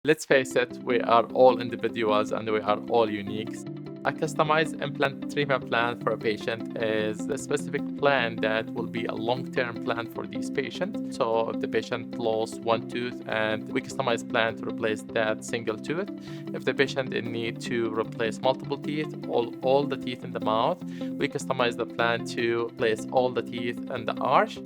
Let's face it, we are all individuals and we are all unique. A customized implant treatment plan for a patient is a specific plan that will be a long-term plan for these patients. So if the patient lost one tooth, and we customize plan to replace that single tooth. If the patient in need to replace multiple teeth, all the teeth in the mouth, we customize the plan to replace all the teeth in the arch.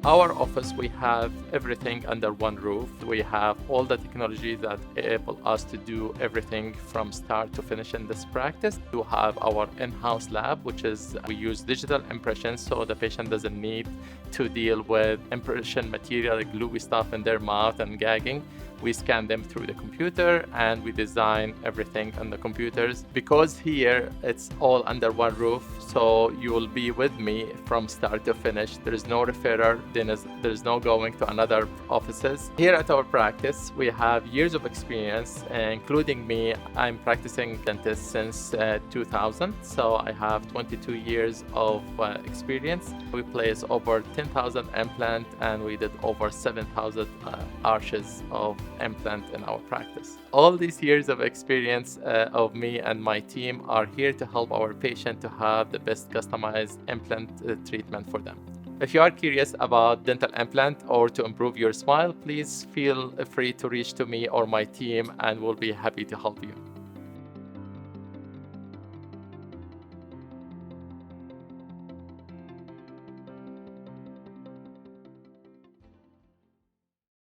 Our office, we have everything under one roof. We have all the technology that enable us to do everything from start to finish in this practice. We have our in-house lab, which is we use digital impressions, so the patient doesn't need to deal with impression material, gluey stuff in their mouth and gagging. We scan them through the computer and we design everything on the computers. Because here it's all under one roof, so you will be with me from start to finish. There is no referrer, there is no going to another offices. Here at our practice, we have years of experience, including me. I'm practicing dentist since 2000, so I have 22 years of experience. We place over 10,000 implants and we did over 7,000 arches of implant in our practice. All these years of experience of me and my team are here to help our patient to have the best customized implant treatment for them. If you are curious about dental implant or to improve your smile, please feel free to reach to me or my team and we'll be happy to help you.